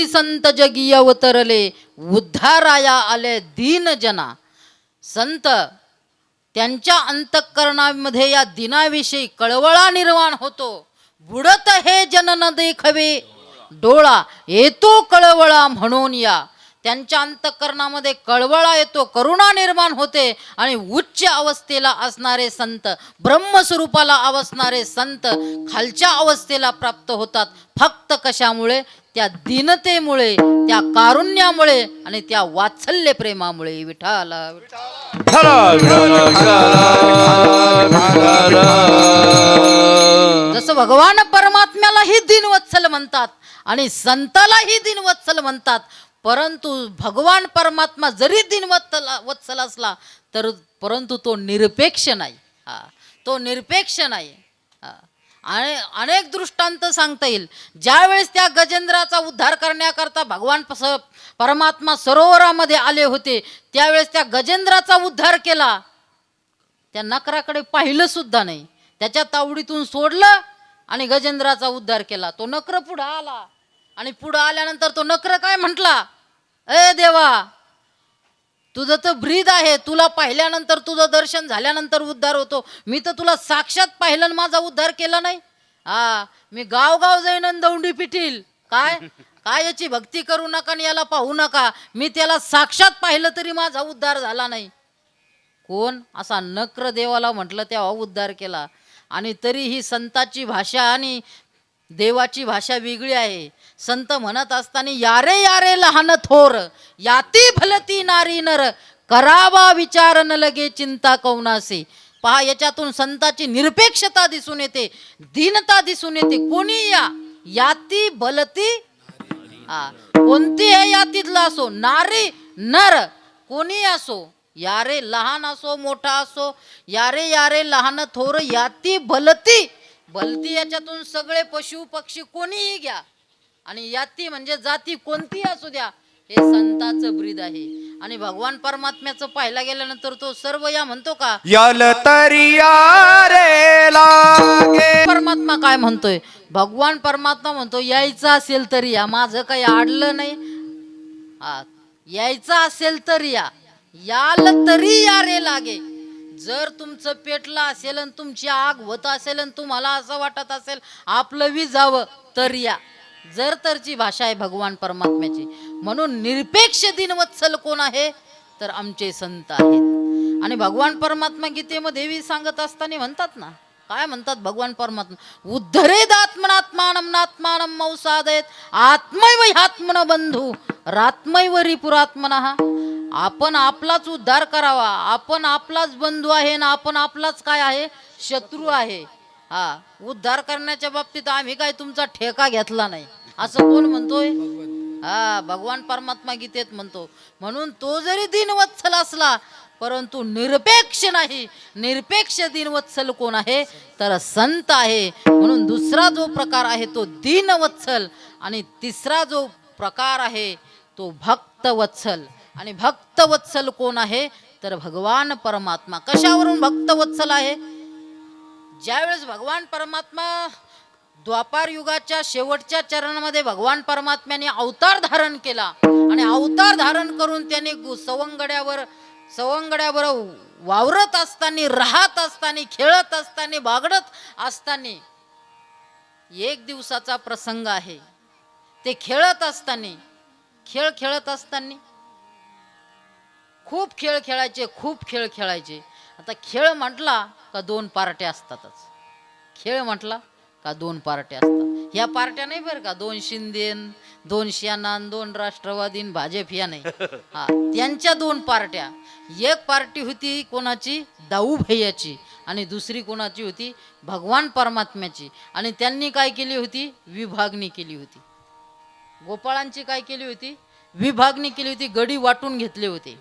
तेथी संत जगी अवतरले, उद्धाराया आले दीन जना. संत त्यांच्या अंतःकरणामध्ये या दिनाविषयी कळवळा निर्माण होतो. बुडत हे जन न देखवे, डोळा येतो कळवळा म्हणून या. त्यांच्या अंतःकरणामध्ये कळवळा येतो, करुणा निर्माण होते आणि उच्च अवस्थेला असणारे संत, ब्रह्मस्वरूपाला अवसणारे संत खालच्या अवस्थेला प्राप्त होतात. फक्त कशामुळे? त्या दीनतेमुळे, त्या कारुण्यामुळे आणि त्या वात्सल्य प्रेमामुळे. विठाला जसं भगवान परमात्म्यालाही दीनवत्सल म्हणतात आणि संतालाही दीनवत्सल म्हणतात, परंतु भगवान परमात्मा जरी दीनवत्सल असला तर परंतु तो निरपेक्ष नाही. तो निरपेक्ष नाही. आणि अनेक दृष्टांत सांगता येईल. ज्यावेळेस त्या गजेंद्राचा उद्धार करण्याकरता भगवान परमात्मा सरोवरामध्ये आले होते, त्यावेळेस त्या गजेंद्राचा उद्धार केला. त्या नकराकडे पाहिलं सुद्धा नाही, त्याच्या तावडीतून सोडलं आणि गजेंद्राचा उद्धार केला. तो नकर पुढं आला आणि पुढं आल्यानंतर तो नकर काय म्हटला, ए देवा, तुझं तर ब्रीद आहे, तुला पाहिल्यानंतर, तुझं दर्शन झाल्यानंतर उद्धार होतो. मी तर तुला साक्षात पाहिलं आणि माझा उद्धार केला नाही. मी गावगाव जाईन आणि दौंडी पिटील. काय काय याची भक्ती करू नका आणि याला पाहू नका, मी त्याला साक्षात पाहिलं तरी माझा उद्धार झाला नाही. कोण? असा नक्र देवाला म्हटलं, तेव्हा उद्धार केला. आणि तरी ही संताची भाषा आणि देवाची भाषा वेगळी आहे. संत म्हणत असताना यारे यारे लहान थोर, याती भलती नारी नर, करावा विचार न लगे चिंता कौनासे. पहा, याच्यातून संताची निरपेक्षता दिसून येते, दीनता दिसून येते. कोणी या, याती भलती, कोणती आहे यातीतला असो, नारी नर कोणी असो, यारे लहान असो मोठा असो, यारे यारे लहान थोर, याती भलती. भलती याच्यातून सगळे पशु पक्षी कोणीही घ्या, आणि याती म्हणजे जाती कोणती असू द्या, हे संताचं ब्रीद आहे. आणि भगवान परमात्म्याचं पाहायला गेल्यानंतर तो सर्व या म्हणतो का, यल तरिया रे लागे. परमात्मा काय म्हणतोय? भगवान परमात्मा म्हणतो, यायचं असेल तरी या, माझं काही आडलं नाही. यायचं असेल तर या, याल तरी या रे लागे. जर तुमचं पेटलं असेल आणि तुमची आग होत असेल आणि तुम्हाला असं वाटत असेल आपलं विजावं तर या. जर तरची भाषा आहे भगवान परमात्म्याची. म्हणून निरपेक्ष दीनवत्सल कोण आहे? तर आमचे संत आहेत. आणि भगवान परमात्मा गीतेमध्ये सांगत असताना म्हणतात ना, काय म्हणतात भगवान परमात्मा? उद्धरेद आत्मनात्मानं नात्मानं मौसादयेत आत्मैव ह्यात्मन बंधू रात्मैव रिपुरात्मनः. आपण आपलाच उद्धार करावा, आपण आपलाच बंधू आहे ना आपण आपलाच काय आहे? शत्रू आहे. उद्धार करण्याच्या बाबतीत आम्ही काय तुमचा ठेका घेतला नाही असं कोण म्हणतोय? भगवान परमात्मा गीतेत म्हणतो. म्हणून तो जरी दीनवत्सल असला परंतु निरपेक्ष नाही. निरपेक्ष दीनवत्सल कोण आहे? तर संत आहे. म्हणून दुसरा जो प्रकार आहे तो दीनवत्सल, आणि तिसरा जो प्रकार आहे तो भक्तवत्सल. आणि भक्तवत्सल कोण आहे? तर भगवान परमात्मा. कशावरून भक्तवत्सल आहे? ज्यावेळेस भगवान परमात्मा द्वापार युगाच्या शेवटच्या चरणामध्ये भगवान परमात्म्याने अवतार धारण केला, आणि अवतार धारण करून त्याने सवंगड्यावर वावरत असताना, राहत असताना, खेळत असताना, बागडत असताना एक दिवसाचा प्रसंग आहे. ते खेळत असताना, खेळत असताना खूप खेळ खेळायचे. आता खेळ म्हटला का दोन पार्ट्या असतातच. खेळ म्हटला का दोन पार्ट्या असतात. ह्या पार्ट्या नाही बरं का, दोन शिंदेन, दोन शेनान, दोन राष्ट्रवादीन, भाजप या नाही. त्यांच्या दोन पार्ट्या. एक पार्टी होती कोणाची? दाऊ भैयाची, आणि दुसरी कोणाची होती? भगवान परमात्म्याची. आणि त्यांनी काय केली होती? विभागणी केली होती. गोपाळांची काय केली होती? विभागणी केली होती. गडी वाटून घेतले होते.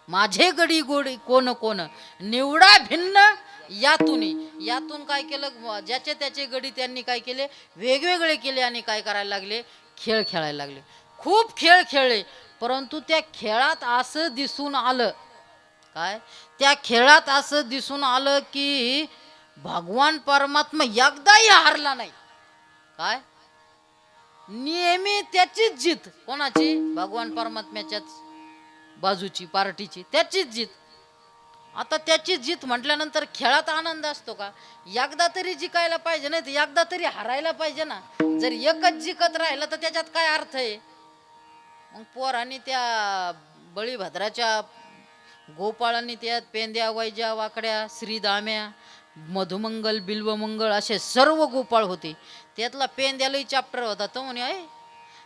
माझे गडी गोडी कोण कोण, निवडा भिन्न यातून काय केलं? ज्याचे त्याचे गडी त्यांनी काय केले? वेगवेगळे केले, आणि काय करायला लागले? खेळ खेळायला लागले. खूप खेळ खेळले, परंतु त्या खेळात असं दिसून आलं काय? त्या खेळात असं दिसून आलं की भगवान परमात्मा एकदाही हारला नाही. काय? नेहमी आणि त्याचीच जीत. कोणाची? भगवान परमात्म्याच्याच बाजूची, पार्टीची, त्याचीच जीत. आता त्याची जीत म्हटल्यानंतर खेळात आनंद असतो का? एकदा तरी जिकायला पाहिजे, नाही तर एकदा तरी हरायला पाहिजे ना. जर एकच जिकत राहिलं तर त्याच्यात काय अर्थ आहे? मग पोरांनी त्या बळीभद्राच्या गोपाळांनी त्यात पेंद्या, वैज्या, वाकड्या, श्रीदाम्या, मधुमंगल, बिल्वमंगल असे सर्व गोपाळ होते. त्यातला पेंद्यालाही चॅप्टर होता. तो म्हणे,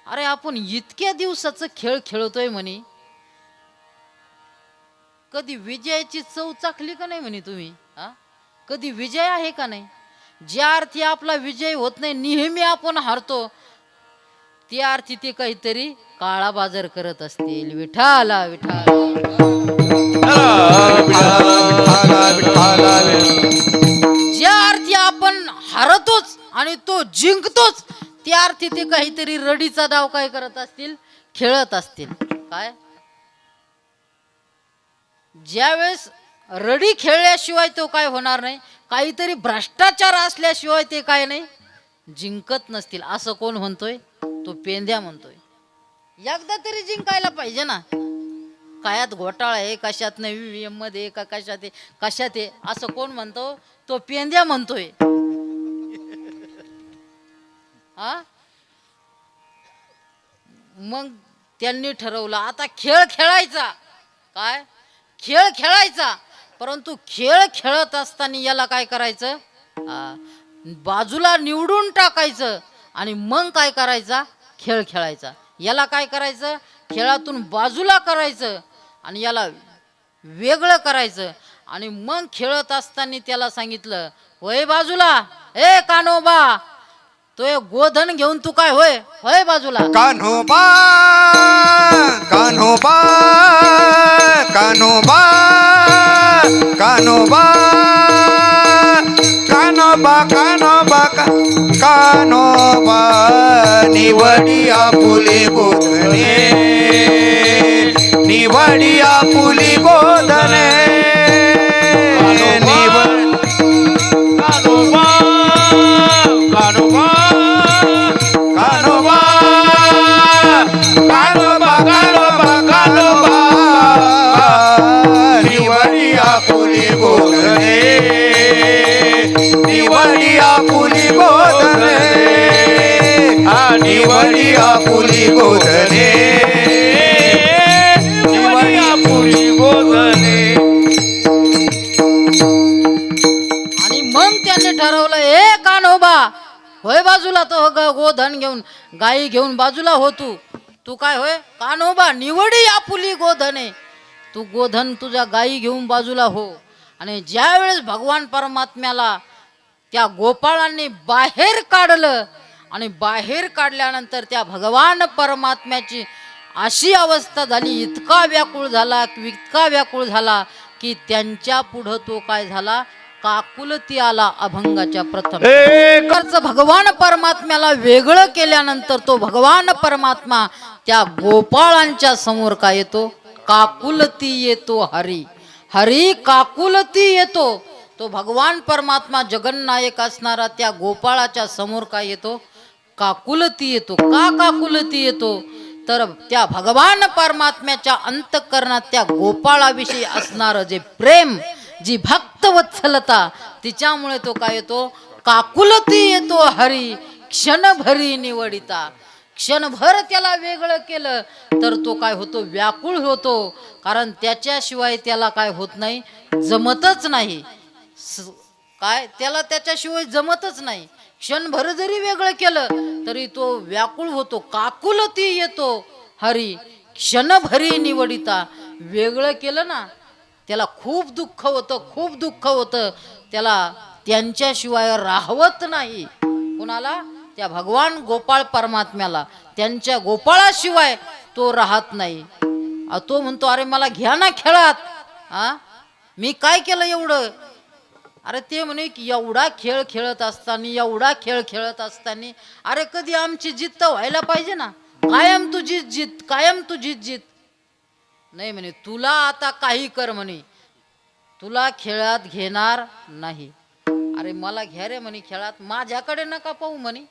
अरे आपण इतक्या दिवसाचं खेळ खेळतोय म्हणे, कधी विजयाची चव चाखली का नाही म्हणे तुम्ही? हा, कधी विजय आहे का नाही? ज्या अर्थी आपला विजय होत नाही, नेहमी आपण हारतो, त्या अर्थी ते काहीतरी काळा बाजार करत असतील. विठाला विठाला. ज्या अर्थी आपण हारतोच आणि तो जिंकतोच, त्या अर्थी ते काहीतरी रडीचा डाव काय करत असतील, खेळत असतील. काय? ज्यावेळेस रडी खेळल्याशिवाय तो काय होणार नाही, काहीतरी भ्रष्टाचार असल्याशिवाय ते काय नाही, जिंकत नसतील. असं कोण म्हणतोय? तो पेंद्या म्हणतोय. एकदा तरी जिंकायला पाहिजे ना. कायात घोटाळा आहे, कशात नाही, VVM मध्ये का कशात आहे, कशात आहे, असं कोण म्हणतो? तो पेंद्या म्हणतोय. हा, मग त्यांनी ठरवलं आता खेळ खेळायचा. काय? खेळ खेळायचा. परंतु खेळ खेळत असताना याला काय करायचं? बाजूला निवडून टाकायचं आणि मग काय करायचा? खेळ खेळायचा. याला काय करायचं? खेळातून बाजूला करायचं आणि याला वेगळं करायचं. आणि मग खेळत असताना त्याला सांगितलं, होय बाजूला, ए कान्होबा, तो गोधन घेऊन तू काय होय होय बाजूला. कान्होबा कान्होबा कान्होबा कान्होबा कान्होबा कान्होबा कान्होबा निवडिया फुले गोधने निवडिया फुली गोधने कान्होबा कान्होबा कान्होबा कान्होबा कान्होबा कान्होबा निवडिया फुली गोधने निवडिया फुली गोधने निवडिया फुली गोधने निवडिया फुली गोधने. आणि मग त्यांनी ठरवलं, ए कान्होबा, होय बाजूला, तो गोधन घेऊन, गाई घेऊन बाजूला हो. तू काय होय कान्होबा, निवडी आपुली गोधने, तू गोधन तुझ्या गाई घेऊन बाजूला हो. आणि ज्या वेळेस भगवान परमात्म्याला त्या गोपाळांनी बाहेर काढलं आणि बाहेर काढल्यानंतर त्या भगवान परमात्म्याची अशी अवस्था झाली, इतका व्याकुळ झाला की त्यांच्या पुढं तो काय झाला, काकुलती आला अभंगाच्या प्रथम. भगवान परमात्म्याला वेगळं केल्यानंतर तो भगवान परमात्मा त्या गोपाळांच्या समोर काय येतो? काकुलती येतो. हरी काकुलती येतो. तो भगवान परमात्मा जगन्नायक असणारा त्या गोपाळाच्या समोर काय येतो? काकुलती येतो. का काकुलती येतो? तर त्या भगवान परमात्म्याच्या अंतःकरणात त्या गोपाळाविषयी असणारं जे प्रेम, जी भक्तवत्सलता, तिच्यामुळे तो काय येतो? काकुलती येतो. हरी क्षणभरी निवडिता. क्षणभर त्याला वेगळं केलं तर तो काय होतो? व्याकुळ होतो. कारण त्याच्याशिवाय त्याला काय होत नाही, जमतच नाही. काय? त्याला त्याच्याशिवाय जमतच नाही. क्षणभर जरी वेगळं केलं तरी तो व्याकुळ होतो. काकुलती येतो. हरी क्षणभरी निवडिता. वेगळं केलं ना, त्याला खूप दुःख होतं. त्याला त्यांच्याशिवाय राहवत नाही. कुणाला? त्या भगवान गोपाळ परमात्म्याला. त्यांच्या गोपाळाशिवाय तो राहत नाही. तो म्हणतो, अरे मला घ्या ना खेळात. मी काय केलं एवढं? अरे ते म्हणे की एवढा खेळ खेळत असताना अरे कधी आमची जित तर व्हायला पाहिजे ना. कायम तुझीच जीत. नाही म्हणे, तुला आता काही कर म्हणे, तुला खेळात घेणार नाही. अरे मला घ्या रे म्हणे खेळात, माझ्याकडे नका पाहू म्हणे.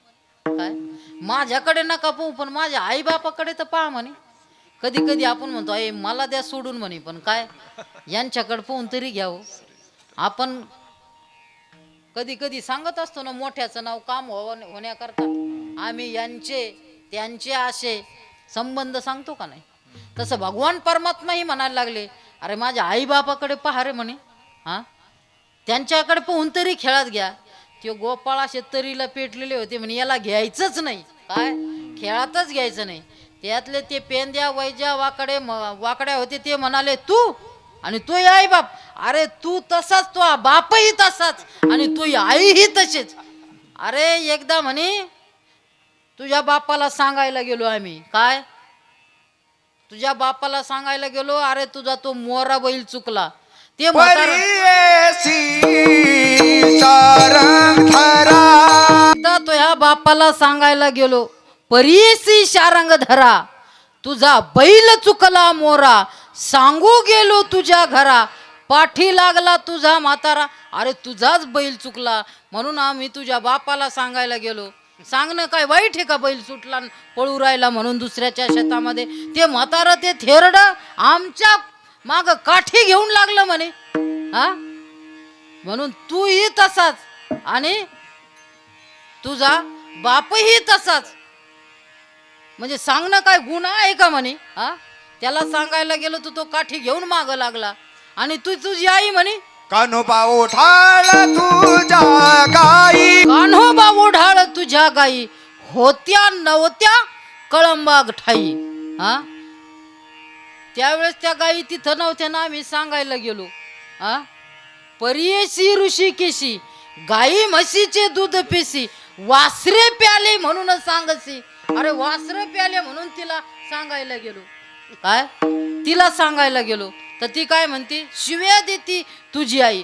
काय माझ्याकडे नका पाहू पण माझ्या आई बापाकडे तर पहा म्हणे. कधी कधी आपण म्हणतो आई मला द्या सोडून म्हणे, पण काय यांच्याकडे पाहून तरी घ्यावं. आपण कधी कधी सांगत असतो ना मोठ्याचं नाव काम होण्याकरता आम्ही यांचे त्यांचे असे संबंध सांगतो का नाही. तसं भगवान परमात्माही म्हणायला लागले अरे माझ्या आई बापाकडे पहा रे म्हणे. हा त्यांच्याकडे पाहून तरी खेळात घ्या. ते गोपाळ असे तरीला पेटलेले होते म्हणे याला घ्यायचंच नाही. काय खेळातच घ्यायचं नाही. त्यातले ते पेंद्या वैज्या वाकड्या होते ते म्हणाले तू आणि तू आई बाप. अरे तू तसाच तो बापही तसाच आणि तू आईही तशीच. अरे एकदा म्हणे तुझ्या बापाला सांगायला गेलो आम्ही. काय तुझ्या बापाला सांगायला गेलो अरे तुझा तो मोरा बैल चुकला. ते तो ह्या बापाला सांगायला गेलो परीसी शारंग धरा तुझा बैल चुकला मोरा सांगू गेलो तुझ्या घरा पाठी लागला तुझा म्हातारा. अरे तुझाच बैल चुकला म्हणून आम्ही तुझ्या बापाला सांगायला गेलो. सांगणं काय वाईट आहे का बैल सुटला पळू राहिला म्हणून दुसऱ्याच्या शेतामध्ये. ते म्हातारा ते थेरड आमच्या माग काठी घेऊन लागलं म्हणे. हा म्हणून तूही तसाच आणि तुझा बापही तसाच. म्हणजे सांगणं काय गुन्हा आहे का म्हणे. हा त्याला सांगायला गेलो तर तो काठी घेऊन माग लागला आणि तू तुझी आई म्हणे कान्होबा ओढाळ तुझ्या गाई. कान्होबा ओढाळ तुझ्या गाई होत्या नव्हत्या कळंबाग ठाई. हा त्यावेळेस त्या गायी तिथं नव्हत्या ना आम्ही सांगायला गेलो. हा परियेशी ऋषिकेशी गाई म्हशीचे दूध पेशी वासरे प्याले म्हणून सांगसी. अरे वासरे प्याले म्हणून तिला सांगायला गेलो. काय तिला सांगायला गेलो तर ती काय म्हणते शिव्या देती तुझी आई.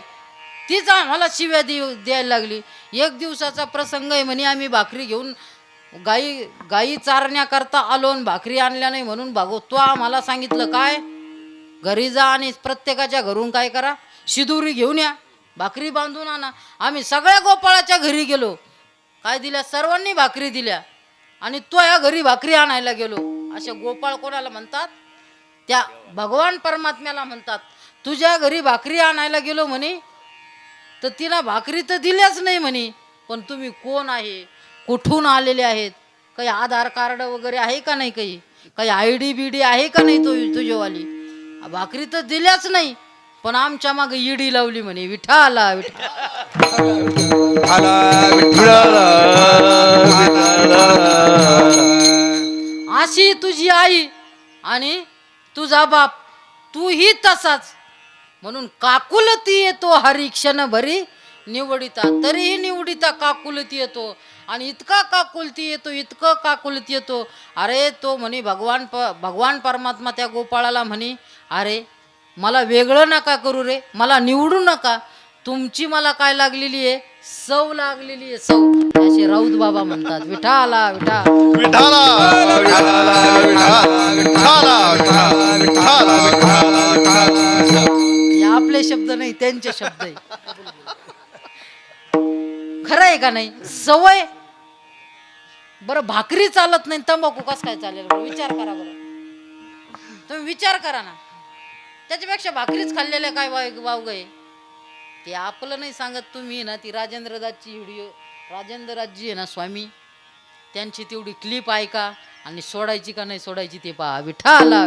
तीच आम्हाला शिव्या द्यायला लागली. एक दिवसाचा प्रसंग आहे म्हणे आम्ही भाकरी घेऊन गाई चारण्याकरता आलो आणि भाकरी आणल्या नाही म्हणून तो आम्हाला सांगितलं काय घरी जा आणि प्रत्येकाच्या घरून काय करा शिदुरी घेऊन या भाकरी बांधून आणा. आम्ही सगळ्या गोपाळाच्या घरी गेलो. काय दिल्या सर्वांनी भाकरी दिल्या आणि तो या घरी भाकरी आणायला गेलो. असे गोपाळ कोणाला म्हणतात त्या भगवान परमात्म्याला म्हणतात. तुझ्या घरी भाकरी आणायला गेलो म्हणे तर तिला भाकरी तर दिल्याच नाही म्हणे. पण तुम्ही कोण आहे कुठून आलेले आहेत काही आधार कार्ड वगैरे आहे का नाही काही आयडी बीडी आहे का नाही तुझ्यावाली. भाकरी तर दिल्याच नाही पण आमच्या मागे ईडी लावली म्हणे. विठाला अशी तुझी आई आणि तुझा बाप तूही तसाच. म्हणून काकुलती येतो हरी क्षण भरी निवडिता. तरीही निवडिता काकुलती येतो आणि इतका काकुलती येतो इतकं काकुलती येतो. अरे तो म्हणे भगवान परमात्मा त्या गोपाळाला म्हणे अरे मला वेगळं नका करू रे मला निवडू नका. तुमची मला काय लागलेली आहे सव लागलेली आहे सव. असे राऊत बाबा म्हणतात. विठाला विठा विठाला हे आपले शब्द नाही त्यांचे शब्द आहे. खरं आहे का नाही. सवय बरं भाकरी चालत नाही तंबाखू कस काय चालेल विचार करा बरं. तुम्ही विचार करा ना. त्याच्यापेक्षा भाकरीच खाल्लेल्या काय वाव गये. ते आपलं नाही सांगत तुम्ही ना. ती राजेंद्रदासची व्हिडिओ राजेंद्रदासजी आहे ना स्वामी त्यांची तेवढी क्लिप ऐका आणि सोडायची का नाही सोडायची ते पहा. विठाला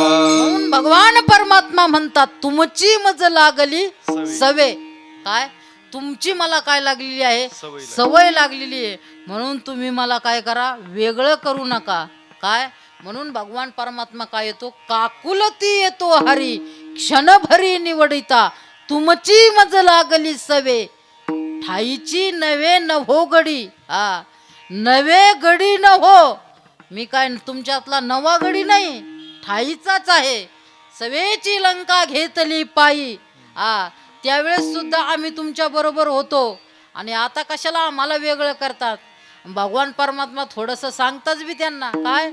म्हणून भगवान परमात्मा म्हणतात तुमची मज लागली सवे. काय तुमची मला काय लागलेली आहे सवय लागलेली आहे म्हणून तुम्ही मला काय करा वेगळं करू नका. काय म्हणून भगवान परमात्मा काय येतो काकुलती येतो हरी क्षणभरी निवडिता तुमची मज लागली सवे ठाईची नवे न हो गडी. हा नवे गडी न हो. मी काय तुमच्यातला नवा गडी नाही ठाईचाच आहे. सवेची लंका घेतली पायी. त्यावेळेस सुद्धा आम्ही तुमच्या बरोबर होतो आणि आता कशाला आम्हाला वेगळं करतात. भगवान परमात्मा थोडंसं सांगताच बी त्यांना काय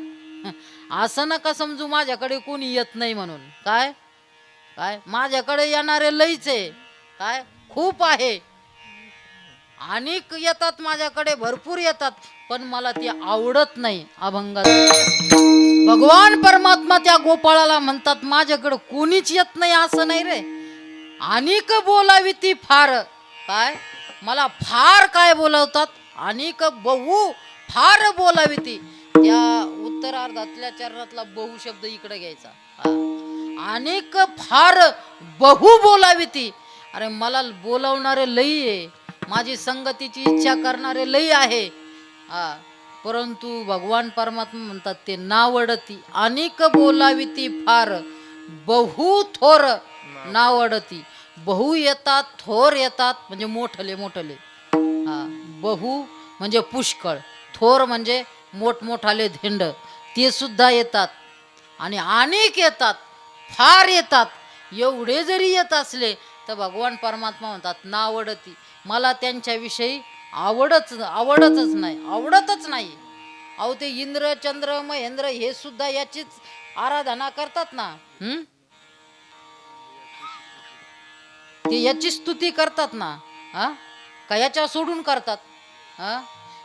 असं नका समजू माझ्याकडे कोणी येत नाही म्हणून. काय काय माझ्याकडे येणारे लईच आहे. काय खूप आहे. अनेक येतात माझ्याकडे, भरपूर येतात, पण मला ते आवडत नाही अभंगात. भगवान परमात्मा त्या गोपाळाला म्हणतात माझ्याकडे कोणीच येत नाही असं नाही रे, अनेक बोलावी ती फार. काय मला फार काय बोलवतात, अनेक बहु फार बोलावी ती. त्या उत्तरार्धातल्या चरणातला बहु शब्द इकडे घ्यायचा. अनेक फार बहु बोलावी ती. अरे मला बोलावणारे लई आहे, माझी संगतीची इच्छा करणारे लई आहे. परंतु भगवान परमात्मा म्हणतात ते नावडती. अनेक बोलावी ती फार, बहु थोर नावडती. बहु येतात, थोर येतात म्हणजे मोठले मोठले. बहु म्हणजे पुष्कळ, थोर म्हणजे मोठमोठाले धेंड, ते सुद्धा येतात. आणि अनेक येतात, फार येतात. एवढे जरी येत असले तर भगवान परमात्मा म्हणतात नावडती. मला त्यांच्याविषयी आवडतच नाही. अहो ते इंद्र चंद्र महेंद्र हे सुद्धा याचीच आराधना करतात ना. ते याची स्तुती करतात ना. का याच्या सोडून करतात?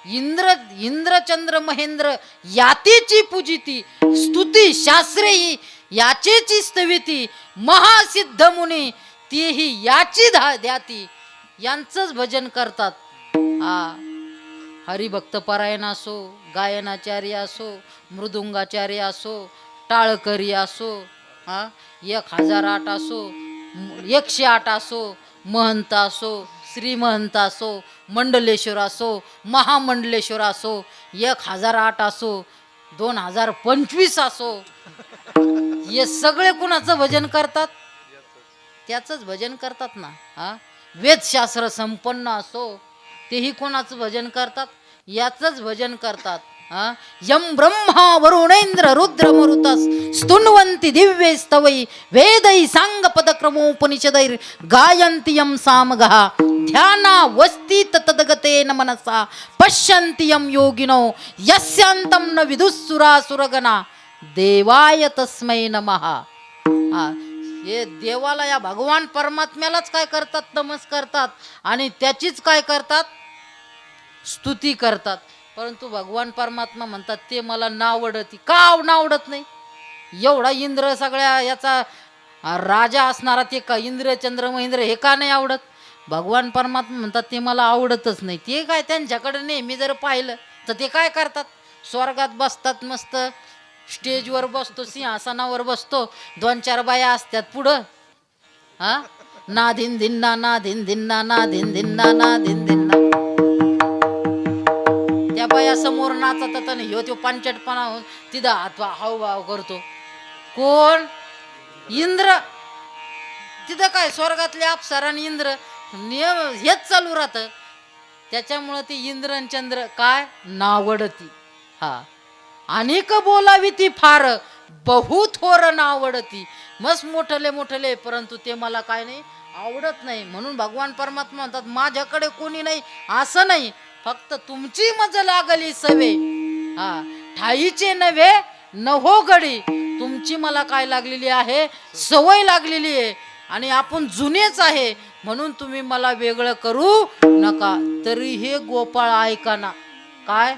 इंद्र चंद्र महेंद्र यातीची पूजिती, स्तुती शास्त्रे ही याचेची स्तविती, महासिद्ध मुनी तीही याची द्याती. यांचंच भजन करतात. हरिभक्त परायण असो, गायनाचार्य असो, मृदुंगाचार्य असो, टाळकरी असो, 1008 असो, 108 असो, महंत असो, श्रीमहंत असो, मंडलेश्वर असो, महामंडलेश्वर असो, 1008 असो, 2025 असो, हे सगळे कुणाचं भजन करतात? त्याचंच भजन करतात ना. वेदशास्त्र संपन्न असो, तेही कोणाचं भजन करतात? याचंच भजन करतात. यम ब्रह्मा वरुणेंद्र रुद्र मरुतस स्तुन्वन्ति दिव्ये स्तवै वेदै सांग पदक्रमोपनिषदैर गायन्ति यम सामगः ध्याना वस्ति ततदगतेन मनसा पश्यन्ति यम योगिनो यस्यांतं न विदुस्सुरासुरगणा देवाय तस्मै नमः. हे देवाला, या भगवान परमात्म्यालाच काय करतात? नमस्कारतात आणि त्याचीच काय करतात? स्तुती करतात. परंतु भगवान परमात्मा म्हणतात ते मला नावडती. का नावडत नाही? एवढा इंद्र सगळ्या याचा राजा असणारा ते का इंद्र चंद्र महेंद्र हे का नाही आवडत? भगवान परमात्मा म्हणतात ते मला आवडतच नाही. ते काय त्यांच्याकडे नेहमी जर पाहिलं तर ते काय करतात? स्वर्गात बसतात, मस्त स्टेजवर बसतो, सिंहासनावर बसतो, 2-4 बाया असतात पुढं. ना धिन धिन्ना ना धिन धिन्ना ना धिन धिन्ना ना धिन धिन्ना. त्या बाया समोर नाचतात आणि ह्यो तो पांचटपणा होऊन तिथं हावभाव करतो. कोण? इंद्र. तिथं काय स्वर्गातले अप्सरा आणि इंद्र हेच चालू राहतं. त्याच्यामुळं ती इंद्र आणि चंद्र काय नावडती. अनेक बोलावी ती फार, बहु थोर नावडती. मस्त मोठले परंतु ते मला काय नाही आवडत नाही. म्हणून भगवान परमात्मा म्हणतात माझ्याकडे कोणी नाही असं नाही, फक्त तुमची मज लागली सवे. ठाईचे नव्हे नहो गडी. तुमची मला काय लागलेली आहे? सवय लागलेली आहे. आणि आपण जुनेच आहे म्हणून तुम्ही मला वेगळं करू नका. तरीही गोपाळ ऐकाना. काय?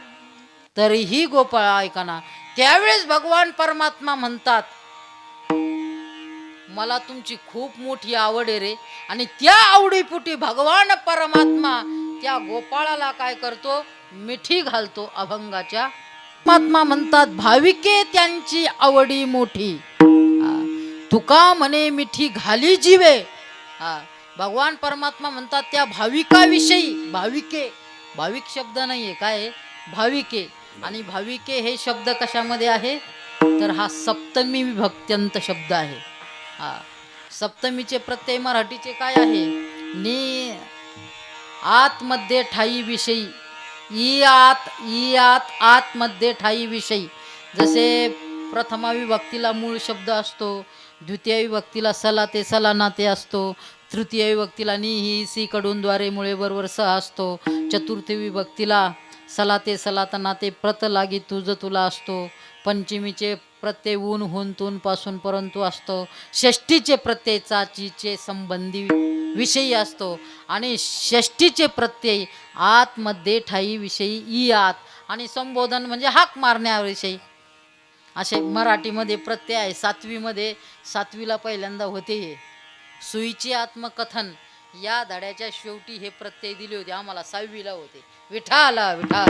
तरीही गोपाळ ऐकाना. त्यावेळेस भगवान परमात्मा म्हणतात मला तुमची खूप मोठी आवड आहे रे. आणि त्या आवडीपुटी भगवान परमात्मा त्या गोपाळाला काय करतो? मिठी घालतो अभंगाच्या. परमात्मा म्हणतात भाविके त्यांची आवडी मोठी, तुका म्हणे मिठी घाली जीवे. भगवान परमात्मा म्हणतात त्या भाविकाविषयी. भाविक शब्द नाहीये, काय? भाविके. आणि भाविके हे शब्द कशामध्ये आहे? तर हा सप्तमी विभक्त्यंत शब्द आहे. सप्तमीचे प्रत्यय मराठीचे काय आहे? नि आतमध्ये ठाई विषयी. ई आत आतमध्ये ठाई विषयी. जसे प्रथमा विभक्तीला मूळ शब्द असतो, द्वितीय विभक्तीला सला ते सलानाते असतो, तृतीय विभक्तीला नि ही सी कडून द्वारे मुळे बरोबर स असतो, चतुर्थी विभक्तीला सला ते सलातना ते प्रत लागी तुझ तुला असतो, पंचमीचे प्रत्यय ऊन हुन तून पासून परंतु असतो, षष्टीचे प्रत्यय चाचीचे संबंधी विषयी असतो आणि षष्टीचे प्रत्यय आतमध्ये ठाई विषयी ई आत आणि संबोधन म्हणजे हाक मारण्याविषयी असे मराठीमध्ये प्रत्यय आहे. सातवीमध्ये सातवीला पहिल्यांदा होते हे सुईचे आत्मकथन या धड्याच्या शेवटी हे प्रत्यय दिले होते आम्हाला. 6वीला होते. विठाला विठाला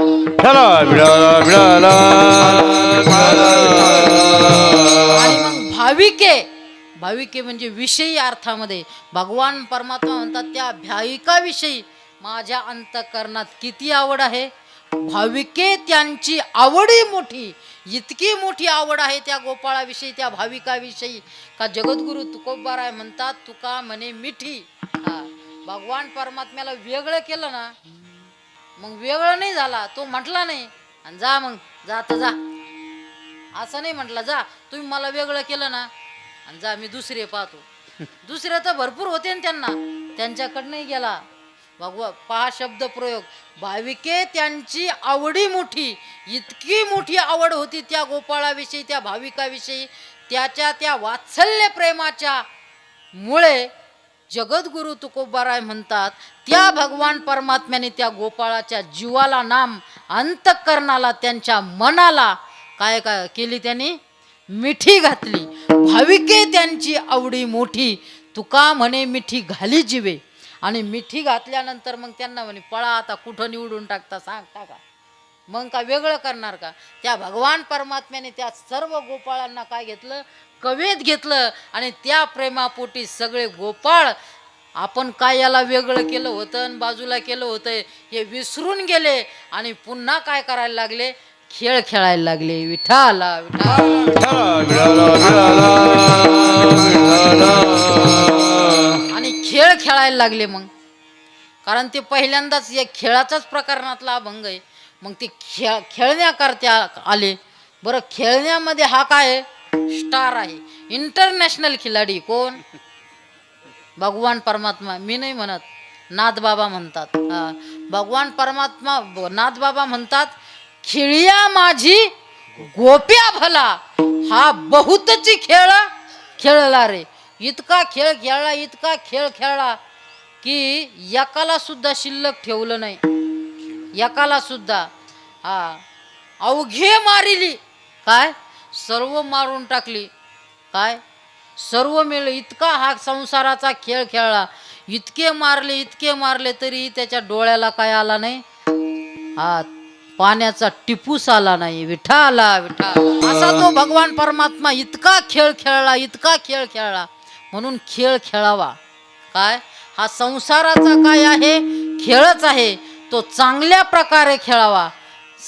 आणि मग भाविके म्हणजे विषयी अर्थामध्ये भगवान परमात्मा म्हणतात त्या भाविकाविषयी माझ्या अंतःकरणात किती आवड आहे. भाविके त्यांची आवडी मोठी, इतकी मोठी आवड आहे त्या गोपाळाविषयी, त्या भाविकाविषयी का जगद्गुरु तुकोबाराय म्हणतात तुका म्हणे मिठी. भगवान परमात्म्याला वेगळं केलं ना मग वेगळं नाही झाला, तो म्हटला नाही आणि जा मग जा तर जा असं नाही म्हटलं. जा तुम्ही मला वेगळं केलं ना आणि जा मी दुसरे पाहतो. दुसरे तर भरपूर होते ना त्यांना, त्यांच्याकडनंही गेला. पहा शब्द प्रयोग. भाविके त्यांची आवडी मोठी, इतकी मोठी आवड होती त्या गोपाळाविषयी, त्या भाविकाविषयी, त्याच्या त्या वात्सल्य प्रेमाच्या मुळे जगद्गुरु तुकोबाराय म्हणतात त्या भगवान परमात्म्याने त्या गोपाळाच्या जीवाला नाम अंतःकरणाला त्यांच्या मनाला काय काय केली त्यांनी मिठी घातली. भाविके त्यांची आवडी मोठी तुका म्हणे मिठी घाली जीवे. आणि मिठी घातल्यानंतर मग त्यांना म्हणे पळा आता कुठं निवडून टाकता सांग टाका. मग का वेगळं करणार का. त्या भगवान परमात्म्याने त्या सर्व गोपाळांना काय घेतलं कवेत घेतलं आणि त्या प्रेमापोटी सगळे गोपाळ आपण काय याला वेगळं केलं होतं आणि बाजूला केलं होतं हे विसरून गेले आणि पुन्हा काय करायला लागले खेळ खेळायला लागले. विठाला आणि खेळ खेळायला लागले. मग कारण ते पहिल्यांदाच या खेळाचाच प्रकरणातला अभंग आहे. मग ते खेळण्याकरता आले. बरं खेळण्यामध्ये हा काय स्टार आहे इंटरनॅशनल खिलाडी कोण भगवान परमात्मा. मी नाही म्हणत नाथबाबा म्हणतात. भगवान परमात्मा नाथबाबा म्हणतात खेळिया माझी गोप्या भला हा बहुतची खेळ खेळला रे. इतका खेळ खेळला इतका खेळ खेळला की एकाला सुद्धा शिल्लक ठेवलं नाही. एकाला सुद्धा अवघे मारिली काय सर्व मारून टाकली काय सर्व मिळलं. इतका हा संसाराचा खेळ खेळला. इतके मारले तरी त्याच्या डोळ्याला काय आला नाही. पाण्याचा टिपूस आला नाही. विठाला असा तो भगवान परमात्मा इतका खेळ खेळला म्हणून खेळ खेळावा काय. हा संसाराचा काय आहे खेळच आहे. तो चांगल्या प्रकारे खेळावा.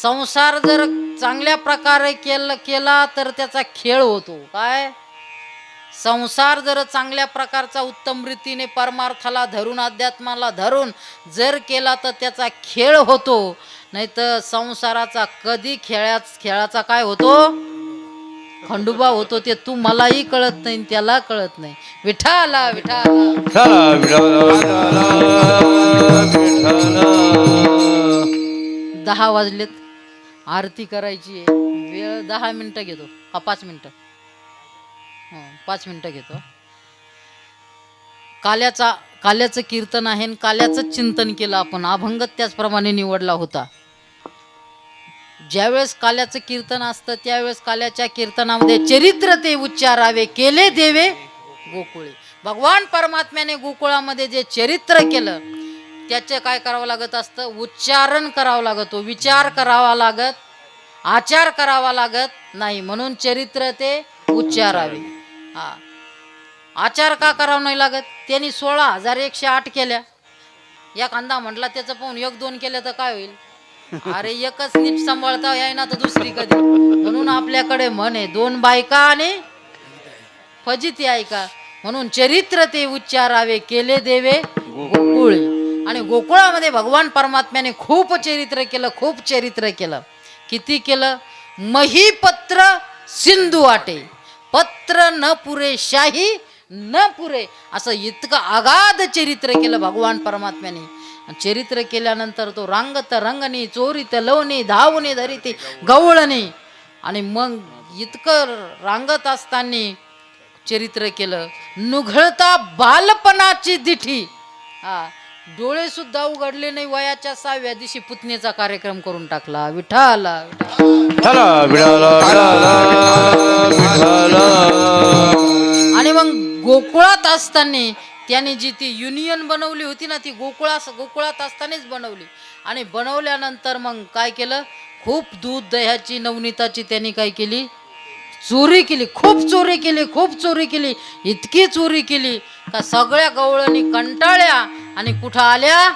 संसार जर चांगल्या प्रकारे केला तर त्याचा खेळ होतो काय. संसार जर चांगल्या प्रकारचा उत्तम रीतीने परमार्थाला धरून अध्यात्माला धरून जर केला तर त्याचा खेळ होतो. नाही तर संसाराचा कधी खेळाचा काय होतो खंडोबा होतो. ते तू मलाही कळत नाही त्याला कळत नाही. विठाला 10 वाजलेत. आरती करायची आहे. वेळ 10 मिनिटं घेतो का 5 मिनिटं 5 मिनिटं घेतो. काल्याचं कीर्तन आहे आणि काल्याचं चिंतन केलं आपण. अभंग त्याचप्रमाणे निवडला होता. ज्यावेळेस काल्याचं कीर्तन असतं त्यावेळेस काल्याच्या कीर्तनामध्ये चरित्र ते उच्चारावे केले देवे गोकुळे. भगवान परमात्म्याने गोकुळामध्ये जे चरित्र केलं त्याचे काय करावं लागत असतं उच्चारण करावं लागतो. विचार करावा लागत आचार करावा लागत नाही. म्हणून चरित्र ते उच्चारावे. आचार का करावं नाही लागत. त्यांनी 16,108 केल्या. एखादा म्हटला त्याचं पाहून 1-2 केलं तर काय होईल. अरे एकच नीट सांभाळता येईना तर दुसरी कधी. म्हणून आपल्याकडे म्हणे 2 बायका आणि फजिती ऐका. म्हणून चरित्र ते उच्चारावे केले देवे गोकुळे. आणि गोकुळामध्ये भगवान परमात्म्याने खूप चरित्र केलं. किती केलं. महीपत्र सिंधू वाटे पत्र न पुरे शाही न पुरे असं इतकं अगाध चरित्र केलं भगवान परमात्म्याने. चरित्र केल्यानंतर तो रांगत रंगणी चोरीत लवणी धावणी धरीती गवळणी. आणि मग इतकं रांगत असताना चरित्र केलं. नुघळता बालपणाची दिठी हा डोळे सुद्धा उघडले नाही, वयाच्या 6व्या दिवशी पुतणेचा कार्यक्रम करून टाकला. विठाला आणि मग गोकुळात असताना त्याने जी ती युनियन बनवली होती ना, ती गोकुळात असतानाच बनवली. आणि बनवल्यानंतर मग काय केलं, खूप दूध दह्याची नवनीताची त्यांनी काय केली, चोरी केली. खूप चोरी केली. इतकी चोरी केली का सगळ्या गवळणी कंटाळल्या आणि कुठं आल्या,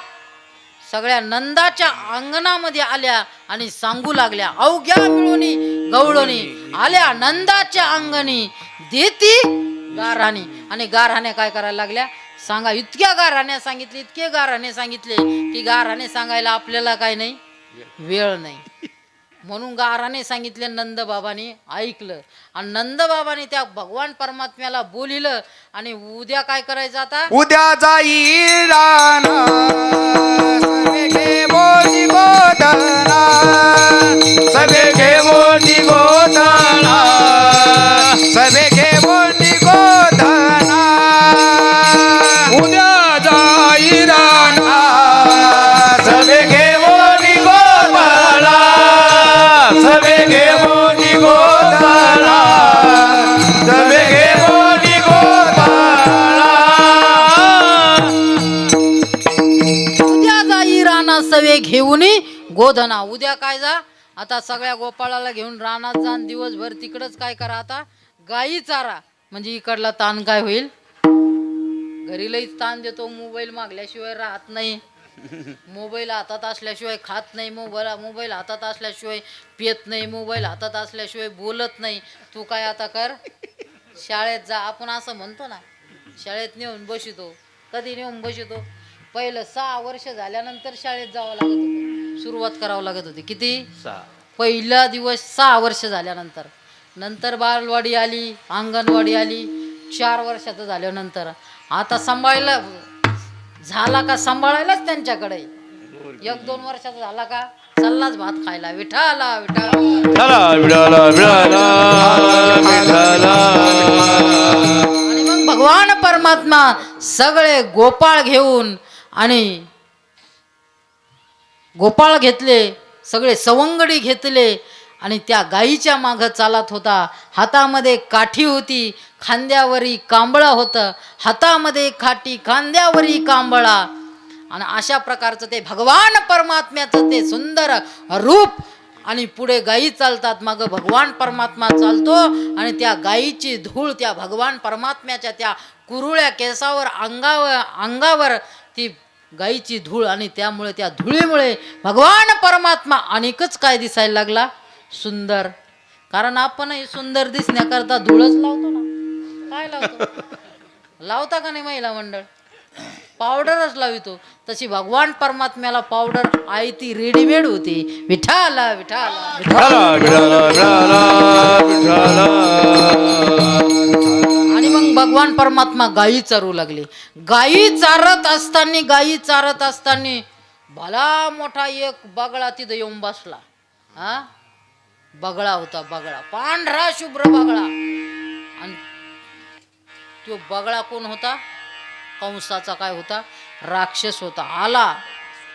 सगळ्या नंदाच्या अंगणामध्ये आल्या आणि सांगू लागल्या, अवघ्या मिळूनी गवळणी आल्या नंदाच्या अंगणी देती गारहाणी. आणि गारहाण्या काय करायला लागल्या सांगा, इतके गारहाणे सांगितले की गारहाणे सांगायला आपल्याला काय नाही, वेळ नाही. म्हणून गाराने सांगितले, नंदबाबांनी ऐकलं आणि नंदबाबांनी त्या भगवान परमात्म्याला बोलिलं. आणि उद्या काय करायचं, आता उद्या जाई राना सभे घे मोठी गोधना, सभे घे मोठी गोधना, सभे घे मोठी गोधना. उद्या जाई राना सभे घे मोठी गोधना, सभे घे मोठी गोधना, सभे घे मोठी गोधना. उद्या जाई राणा सवे घेऊन गोधना. उद्या काय जा, आता सगळ्या गोपाळाला घेऊन रानात जा, दिवसभर तिकडच काय करा, आता गायी चारा. म्हणजे इकडला ताण काय होईल, घरी लईच ताण देतो, मोबाईल मागल्याशिवाय राहत नाही, मोबाईल हातात असल्याशिवाय खात नाही, मोबाईल हातात असल्याशिवाय पित नाही, मोबाईल हातात असल्याशिवाय बोलत नाही. तू काय आता कर, शाळेत जा. आपण असं म्हणतो ना, शाळेत नेऊन बसितो. कधी नेऊन बसितो, पहिलं 6 वर्ष झाल्यानंतर शाळेत जावं लागत होतं, सुरुवात करावं लागत होती. किती, पहिला दिवस 6 वर्ष झाल्यानंतर. नंतर बालवाडी आली, अंगणवाडी आली, 4 वर्षाचं झाल्यानंतर. आता सांभाळायला झाला का, सांभाळायलाच त्यांच्याकडे 1-2 वर्षाचा झाला का चाललाच भात खायला. विठाला आणि मग भगवान परमात्मा सगळे गोपाळ घेऊन आणि गोपाळ घेतले, सगळे सवंगडी घेतले आणि त्या गायीच्या मागं चालत होता. हातामध्ये काठी होती, खांद्यावरी कांबळा होतं, हातामध्ये काठी खांद्यावरी कांबळा. आणि अशा प्रकारचं ते भगवान परमात्म्याचं ते सुंदर रूप. आणि पुढे गायी चालतात, मागं भगवान परमात्मा चालतो. आणि त्या गायीची धूळ त्या भगवान परमात्म्याच्या त्या कुरुळ्या केसावर अंगावर ती गायीची धूळ. आणि त्यामुळे त्या धुळीमुळे भगवान परमात्मा अनेकच काय दिसायला लागला, सुंदर. कारण आपणही सुंदर दिसण्याकरता धूळच लावतो ना, काय लावतो, लावता का नाही महिला मंडळ, पावडरच लावितो. तशी भगवान परमात्म्याला पावडर आहे ती रेडीमेड होती. विठाला आणि मग भगवान परमात्मा गायी चरू लागले. गायी चारत असताना भला मोठा एक बगळा तिथं येऊन बसला. हा, बगळा होता, बगळा, पांढरा शुभ्र बगळा. आणि तो बगळा कोण होता, कंसाचा काय होता, राक्षस होता. आला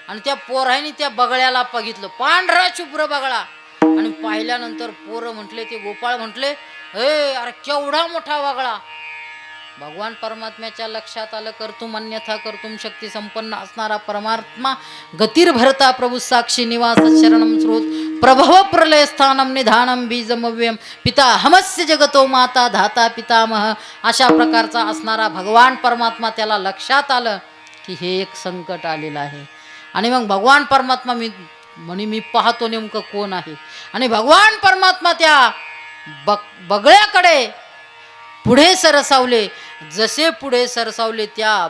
आणि त्या पोराने त्या बगळ्याला बघितलं, पांढरा शुभ्र बगळा. आणि पाहिल्यानंतर पोरं म्हटले, ते गोपाळ म्हटले, अरे केवढा मोठा बगळा. भगवान परमात्म्याच्या लक्षात आलं, कर्तुम अन्यथा कर्तुम शक्ती संपन्न असणारा परमात्मा गतिर्भरता प्रभू साक्षी निवास शरणम स्रोत प्रभव प्रलय स्थानम निधानम बीजमव्यम पिता हमस्य जगतो माता धाता पितामह. अशा प्रकारचा असणारा भगवान परमात्मा त्याला लक्षात आलं की हे एक संकट आलेलं आहे. आणि मग भगवान परमात्मा मी पाहतो नेमकं कोण आहे. आणि भगवान परमात्मा त्या बगळ्याकडे पुढे सरसावले. जसे पुढे सरसावले त्या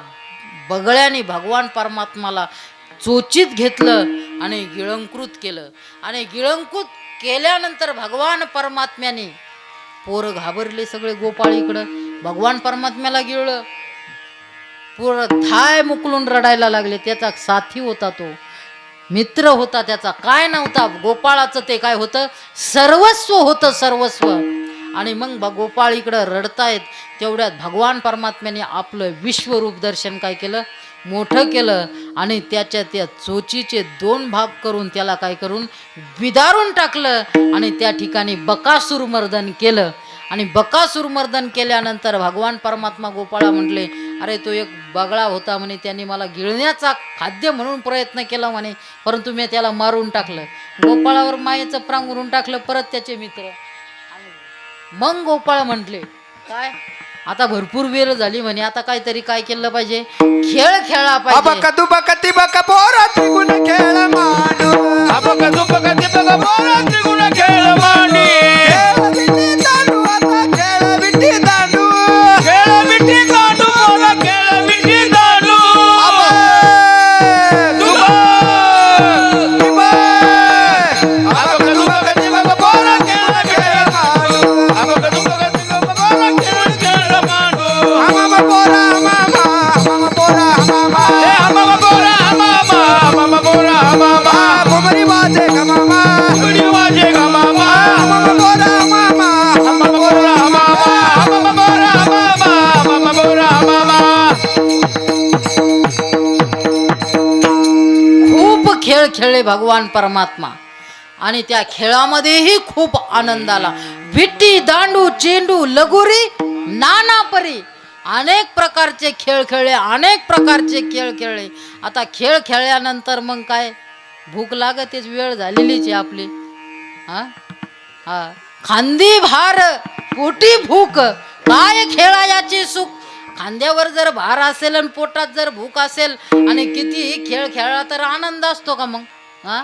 बगळ्याने भगवान परमात्माला चोचीत घेतलं आणि गिळंकृत केलं. आणि गिळंकृत केल्यानंतर भगवान परमात्म्याने, पोरं घाबरले सगळे गोपाळीकडं, भगवान परमात्म्याला गिळलं. पोरं धाय मुकलून रडायला लागले. त्याचा साथी होता, तो मित्र होता, त्याचा काय नव्हता, गोपाळाचं ते काय होतं, सर्वस्व होतं, सर्वस्व. आणि मग गोपाळ इकडं रडतायत, तेवढ्यात भगवान परमात्म्याने आपलं विश्वरूप दर्शन काय केलं, मोठं केलं आणि त्याच्या त्या चोचीचे 2 भाग करून त्याला काय करून विदारून टाकलं आणि त्या ठिकाणी बकासूर मर्दन केलं. आणि बकासूर मर्दन केल्यानंतर भगवान परमात्मा गोपाळा म्हटले, अरे तो एक बगळा होता म्हणे, त्यांनी मला गिळण्याचा खाद्य म्हणून प्रयत्न केला म्हणे, परंतु मी त्याला मारून टाकलं. गोपाळावर मायेचं प्रांगुरून टाकलं परत त्याचे मित्र. मग गोपाळ म्हटले, काय आता भरपूर वेळ झाली म्हणे, आता काहीतरी काय केलं पाहिजे, खेळ खेळला पाहिजे. अबक दुबक तिबक पोरा त्रिगुण खेळ मांडू. अबक दुबक तिबक पोरा त्रिगुण खेळ मांडी. खेळ दांडू आता खेळ विठी दांडू. खेळ विठी दांडू पोरा खेळ विठी दांडू. अबक दुबक तिबक पोरा खेळ मांडू. अबक दुबक तिबक पोरा खेळ मांडू. मामा पोरा मामा मामा पोरा मामा. मामा पोरा मामा मामा पोरा मामा. घुमरी वाजे ग मामा. घुमरी वाजे ग मामा. मामा पोरा मामा मामा पोरा मामा. मामा पोरा मामा मामा पोरा मामा. खूप खेळ खेळले भगवान परमात्मा आणि त्या खेळामध्येही खूप आनंद आला. विट्टी दांडू चेंडू लगोरी नाना परी अनेक प्रकारचे खेळ खेळले, अनेक प्रकारचे खेळ खेळले. आता खेळ खेळल्यानंतर मग काय भूक लागतेच, वेळ झालेलीच आहे आपली. हा हा खांदी भार पोटी भूक काय खेळायाचे सुख. खांद्यावर जर भार असेल आणि पोटात जर भूक असेल आणि कितीही खेळ खेळला तर आनंद असतो का मग? हा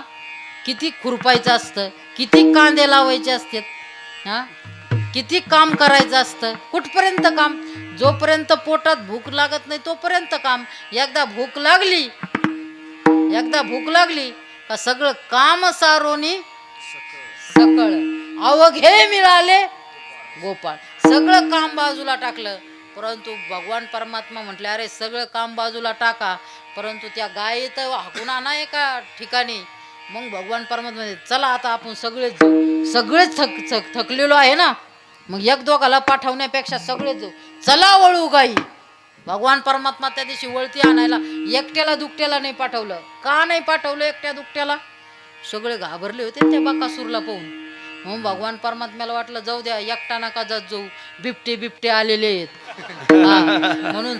किती खुरपायचं असतं, किती कांदे लावायचे असतात, हा किती काम करायचं असतं. कुठपर्यंत काम? जोपर्यंत पोटात भूक लागत नाही तोपर्यंत काम. एकदा भूक लागली का सगळं काम सारोनी सकळ अवघे मिळाले गोपाळ. सगळं काम बाजूला टाकलं. परंतु भगवान परमात्मा म्हटले, अरे सगळं काम बाजूला टाका, परंतु त्या गायी तर हाकून आणा एका ठिकाणी. मग भगवान परमात्मा म्हणे, चला आता आपण सगळेच थकलेलो आहे ना, मग एक दोघाला पाठवण्यापेक्षा सगळेच जाऊ, चला वळू गाई. भगवान परमात्मा त्या दिवशी वळती आणायला एकट्याला दुकट्याला नाही पाठवलं. का नाही पाठवलं एकट्या दुकट्याला? सगळे घाबरले होते त्या बकासूरला पाहून. मग भगवान परमात्म्याला वाटलं जाऊ द्या, एकटा नका जात जाऊ, बिबटे आलेले आहेत, म्हणून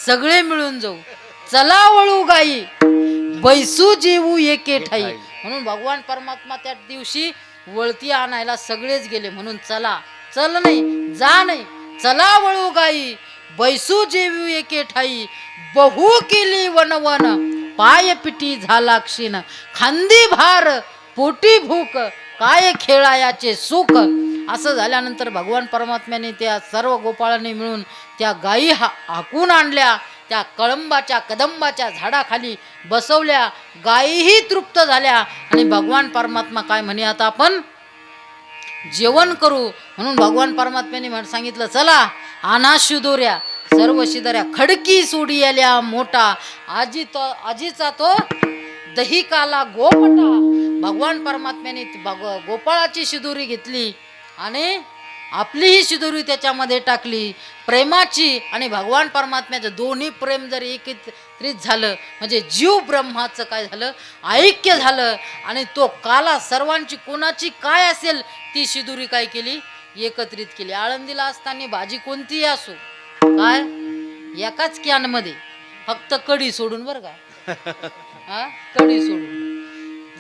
सगळे मिळून जाऊ, चला वळू गाई बैसू जेवू एके ठाई. म्हणून भगवान परमात्मा त्या दिवशी वळती आणायला सगळेच गेले. म्हणून चल नाही जा नाही, चला वळू गाई बैसू जेवू एके ठाई. बहु केली वनवन पाय पिटी झाला क्षीण. खांदी भार पोटी भूक काय खेळायाचे सुख. असं झाल्यानंतर भगवान परमात्म्याने त्या सर्व गोपाळांनी मिळून त्या गायी हाकून आणल्या. त्या कदंबाच्या झाडाखाली बसवल्या. गायीही तृप्त झाल्या आणि भगवान परमात्मा काय म्हणे, आता आपण जेवण करू. म्हणून भगवान परमात्म्याने सांगितलं, चला आणा शिदोऱ्या. सर्व शिदोऱ्या खडकी सोडी आल्या मोठा. आजीचा तो दही काला गोपटा. भगवान परमात्म्याने गोपाळाची शिदोरी घेतली आणि आपलीही शिदोरी त्याच्यामध्ये टाकली प्रेमाची. आणि भगवान परमात्म्याचं दोन्ही प्रेम जर एकत्रित झालं म्हणजे जीव ब्रह्माचं काय झालं, ऐक्य झालं. आणि तो काला सर्वांची कोणाची काय असेल ती शिदोरी काय केली, एकत्रित केली. आळंदीला असताना भाजी कोणतीही असो, काय एकाच कॅनमध्ये फक्त कढी सोडून, बरं का, कढी सोडून.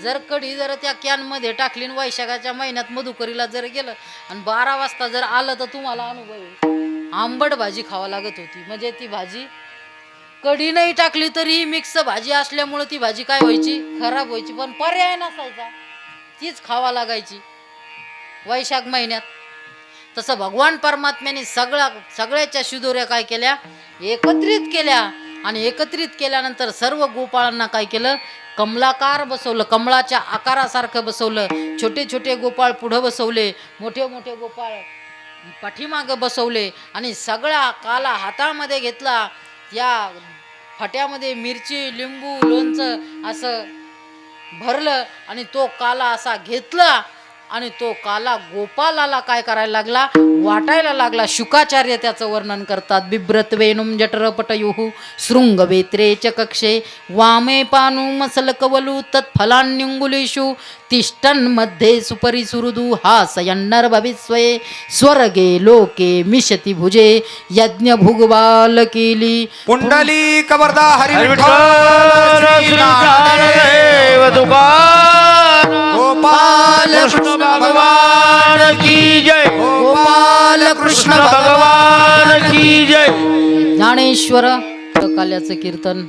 जर कढी जर त्या कॅनमध्ये टाकली आणि वैशाखाच्या महिन्यात मधुकरीला जर गेलं आणि 12 वाजता जर आलं तर तुम्हाला अनुभव आहे, आंबट भाजी खावा लागत होती. म्हणजे ती भाजी कढी नाही टाकली तरी मिक्स भाजी असल्यामुळे ती भाजी काय व्हायची, खराब व्हायची. पण पर्याय नसायचा, तीच खावा लागायची वैशाख महिन्यात. तसं भगवान परमात्म्याने सगळ्याच्या शिदोऱ्या काय केल्या, एकत्रित केल्या. आणि एकत्रित केल्यानंतर सर्व गोपाळांना काय केलं, कमलाकार बसवलं, कमळाच्या आकारासारखं बसवलं. छोटे छोटे गोपाळ पुढं बसवले, मोठे मोठे गोपाळ पाठीमागं बसवले. आणि सगळा काला हातामध्ये घेतला. या फट्यामध्ये मिरची लिंबू लोणचं असं भरलं आणि तो काला असा घेतला आणि तो काला गोपालाला काय करायला लागला, वाटायला लागला. शुकाचार्य त्याचं वर्णन करतात. बिभ्रत्वेनुम जठरपटयुः शृंगवेत्रे च कक्षे वामे पानु मसलकवलु तत्फलान्युंगुलीषु तिष्ठन् मध्ये सुपरि सुहृदु हासयन्नर भविस्वये स्वर्गे लोके मिशति भुजे यज्ञ भुगवाल केली. पुंडली कबरदा हरी विठ्ठल श्री ज्ञानदेव तुकाराम गोपाल कृष्ण भगवान की जय. गोपाल कृष्ण भगवान की जय. ज्ञानेश्वर काल्याचं कीर्तन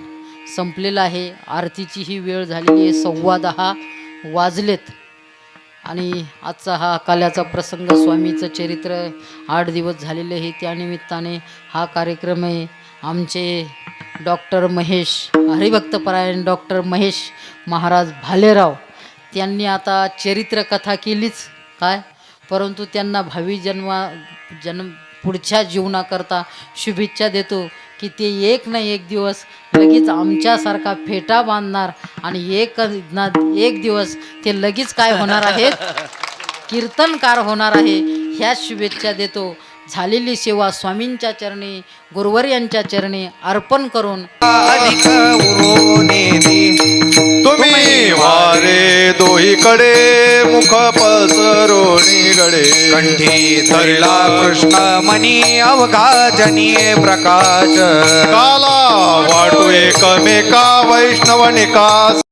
संपलेलं आहे. आरतीची ही वेळ झालेली आहे. 10:15 वाजलेत आणि आजचा हा काल्याचा प्रसंग, स्वामीचं चरित्र 8 दिवस झालेले आहे. त्यानिमित्ताने हा कार्यक्रम आहे. आमचे डॉक्टर महेश, हरिभक्तपरायण डॉक्टर महेश महाराज भालेराव, त्यांनी आता चरित्रकथा केलीच काय, परंतु त्यांना भावी जन्म पुढच्या जीवनाकरता शुभेच्छा देतो की ते एक ना एक दिवस लगेच आमच्यासारखा फेटा बांधणार आणि एक दिवस ते लगेच काय होणार आहेत, कीर्तनकार होणार आहे. ह्या शुभेच्छा देतो. झालेली सेवा स्वामींच्या चरणी, गुरुवर्यांच्या चरणी अर्पण करून अधिक उरोनेती तुम्ही वारे दोहीकडे मुख पसरोणी गडे कंठी धरला कृष्ण मनी अवघा जनी प्रकाश काला वाटू एकमेका वैष्णवनिका